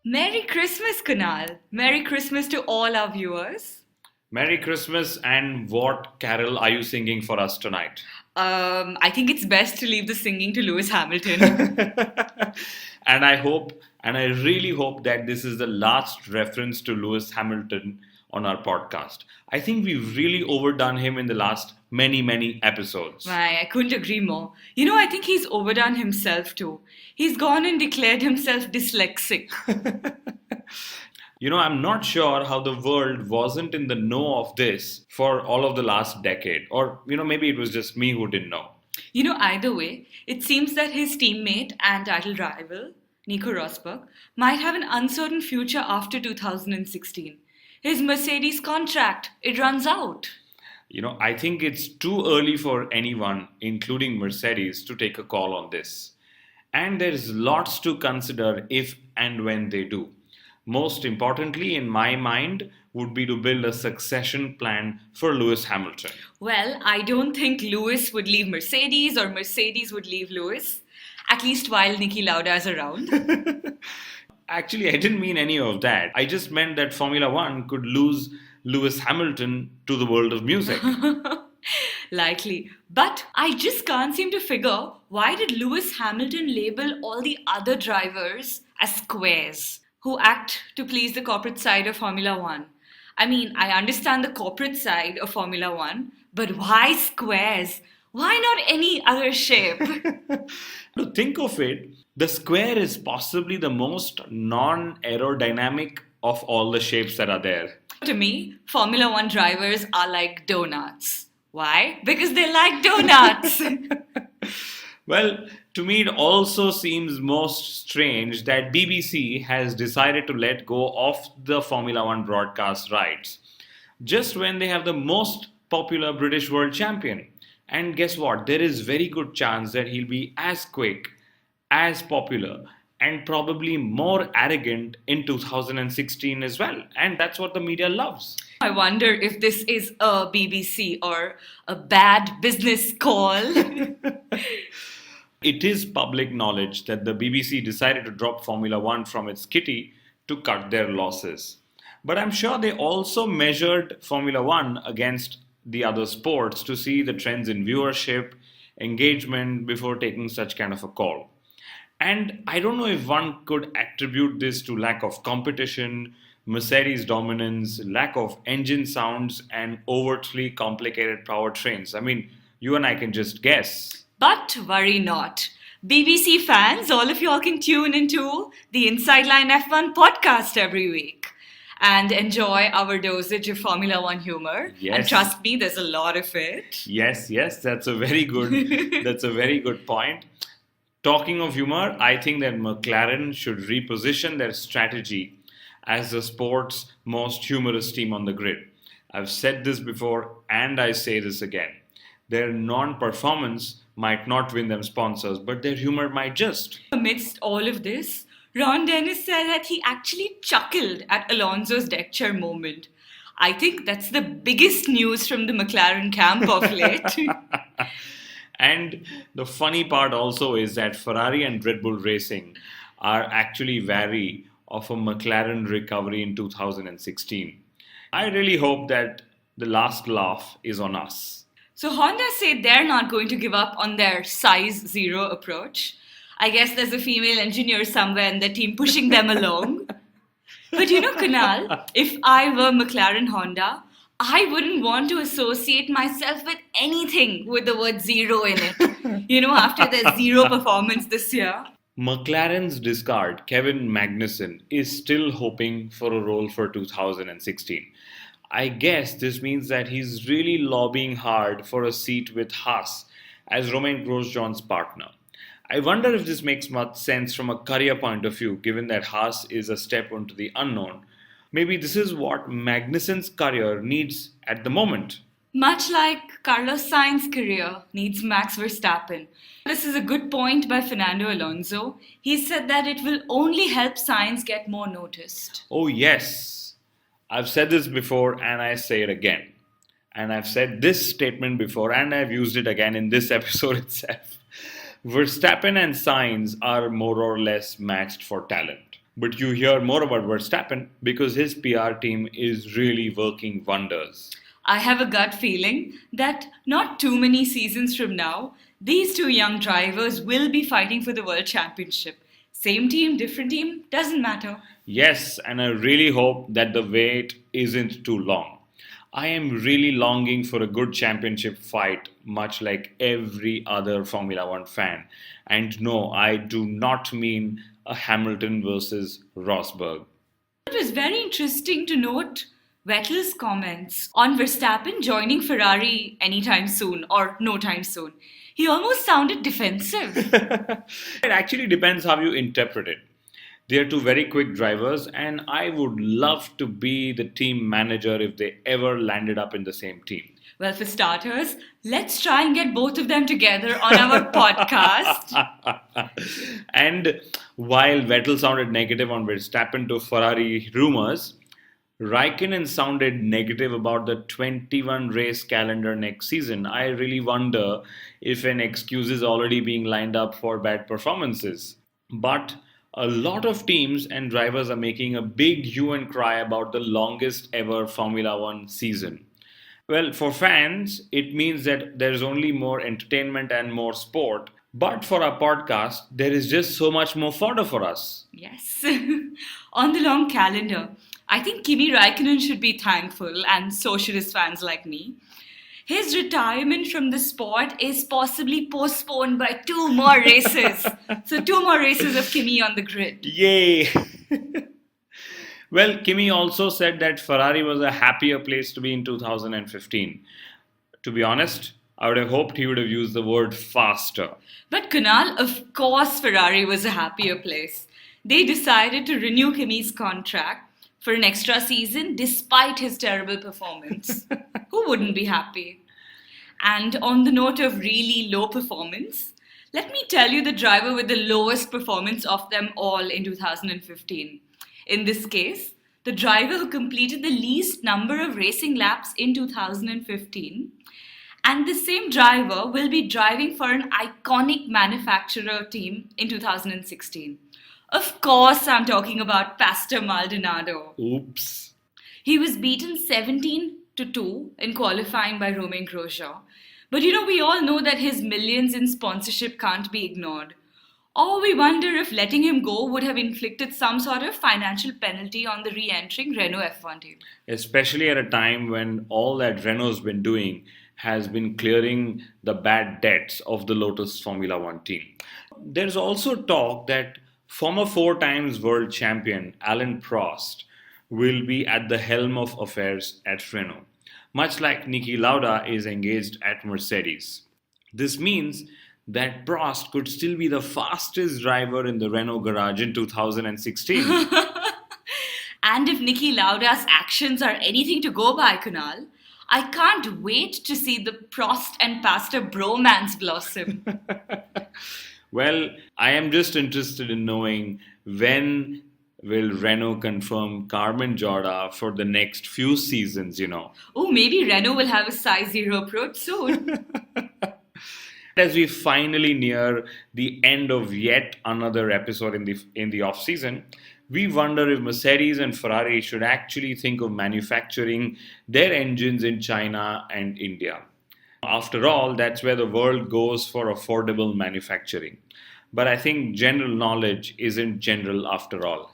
Merry Christmas, Kunal. Merry Christmas to all our viewers. Merry Christmas, and what carol are you singing for us tonight? I think it's best to leave the singing to Lewis Hamilton. And I really hope that this is the last reference to Lewis Hamilton on our podcast. I think we've really overdone him in the last many episodes. I couldn't agree more. I think he's overdone himself too. He's gone and declared himself dyslexic. I'm not sure how the world wasn't in the know of this for all of the last decade. Or, maybe it was just me who didn't know. Either way, it seems that his teammate and title rival, Nico Rosberg, might have an uncertain future after 2016. His Mercedes contract, it runs out. I think it's too early for anyone, including Mercedes, to take a call on this. And there's lots to consider if and when they do. Most importantly, in my mind, would be to build a succession plan for Lewis Hamilton. Well, I don't think Lewis would leave Mercedes or Mercedes would leave Lewis, at least while Niki Lauda is around. Actually, I didn't mean any of that. I just meant that Formula One could lose Lewis Hamilton to the world of music. Likely. But I just can't seem to figure why did Lewis Hamilton label all the other drivers as squares who act to please the corporate side of Formula One? I mean, I understand the corporate side of Formula One, but why squares? Why not any other shape? To think of it, the square is possibly the most non aerodynamic of all the shapes that are there. To me, Formula One drivers are like donuts. Why? Because they like donuts. Well, to me, it also seems most strange that BBC has decided to let go of the Formula One broadcast rights just when they have the most popular British world champion. And guess what? There is very good chance that he'll be as quick, as popular, and probably more arrogant in 2016 as well. And that's what the media loves. I wonder if this is a BBC or a bad business call. It is public knowledge that the BBC decided to drop Formula One from its kitty to cut their losses. But I'm sure they also measured Formula One against the other sports to see the trends in viewership, engagement before taking such kind of a call. And I don't know if one could attribute this to lack of competition, Mercedes dominance, lack of engine sounds, and overtly complicated powertrains. I mean, you and I can just guess. But worry not. BBC fans, all of y'all can tune into the Inside Line F1 podcast every week and enjoy our dosage of Formula One humor. Yes. And trust me, there's a lot of it. Yes, that's a very good that's a very good point. Talking of humor, I think that McLaren should reposition their strategy as the sport's most humorous team on the grid. I've said this before and I say this again. Their non-performance might not win them sponsors, but their humor might just. Amidst all of this, Ron Dennis said that he actually chuckled at Alonso's deck chair moment. I think that's the biggest news from the McLaren camp of late. And the funny part also is that Ferrari and Red Bull Racing are actually wary of a McLaren recovery in 2016. I really hope that the last laugh is on us. So Honda say they're not going to give up on their size zero approach. I guess there's a female engineer somewhere in the team pushing them along. But Kunal, if I were McLaren Honda, I wouldn't want to associate myself with anything with the word zero in it. After their zero performance this year. McLaren's discard, Kevin Magnussen, is still hoping for a role for 2016. I guess this means that he's really lobbying hard for a seat with Haas as Romain Grosjean's partner. I wonder if this makes much sense from a career point of view, given that Haas is a step into the unknown. Maybe this is what Magnussen's career needs at the moment. Much like Carlos Sainz's career needs Max Verstappen. This is a good point by Fernando Alonso. He said that it will only help Sainz get more noticed. Oh, yes. I've said this before and I say it again. And I've said this statement before and I've used it again in this episode itself. Verstappen and Sainz are more or less matched for talent. But you hear more about Verstappen because his PR team is really working wonders. I have a gut feeling that not too many seasons from now, these two young drivers will be fighting for the World Championship. Same team, different team, doesn't matter. Yes, and I really hope that the wait isn't too long. I am really longing for a good championship fight, much like every other Formula One fan. And no, I do not mean a Hamilton versus Rosberg. It was very interesting to note Vettel's comments on Verstappen joining Ferrari anytime soon or no time soon. He almost sounded defensive. It actually depends how you interpret it. They are two very quick drivers, and I would love to be the team manager if they ever landed up in the same team. Well, for starters, let's try and get both of them together on our podcast. And while Vettel sounded negative on Verstappen to Ferrari rumors, Raikkonen sounded negative about the 21 race calendar next season. I really wonder if an excuse is already being lined up for bad performances. But a lot of teams and drivers are making a big hue and cry about the longest ever Formula One season. Well, for fans, it means that there's only more entertainment and more sport. But for our podcast, there is just so much more fodder for us. Yes. On the long calendar, I think Kimi Raikkonen should be thankful, and so should his fans like me. His retirement from the sport is possibly postponed by two more races. So, two more races of Kimi on the grid. Yay! Well, Kimi also said that Ferrari was a happier place to be in 2015. To be honest, I would have hoped he would have used the word faster. But Kunal, of course, Ferrari was a happier place. They decided to renew Kimi's contract for an extra season despite his terrible performance. Who wouldn't be happy? And on the note of really low performance, let me tell you the driver with the lowest performance of them all in 2015. In this case, the driver who completed the least number of racing laps in 2015. And the same driver will be driving for an iconic manufacturer team in 2016. Of course, I'm talking about Pastor Maldonado. Oops. He was beaten 17-2 in qualifying by Romain Grosjean. But we all know that his millions in sponsorship can't be ignored. Or we wonder if letting him go would have inflicted some sort of financial penalty on the re-entering Renault F1 team. Especially at a time when all that Renault's been doing has been clearing the bad debts of the Lotus Formula One team. There's also talk that former 4 times world champion Alain Prost will be at the helm of affairs at Renault, much like Niki Lauda is engaged at Mercedes. This means that Prost could still be the fastest driver in the Renault garage in 2016. And if Niki Lauda's actions are anything to go by, Kunal, I can't wait to see the Prost and Pastor bromance blossom. Well, I am just interested in knowing when will Renault confirm Carmen Jorda for the next few seasons. Oh, maybe Renault will have a size 0 approach soon. As we finally near the end of yet another episode in the off season, we wonder if Mercedes and Ferrari should actually think of manufacturing their engines in China and India. After all, that's where the world goes for affordable manufacturing. But I think general knowledge isn't general after all.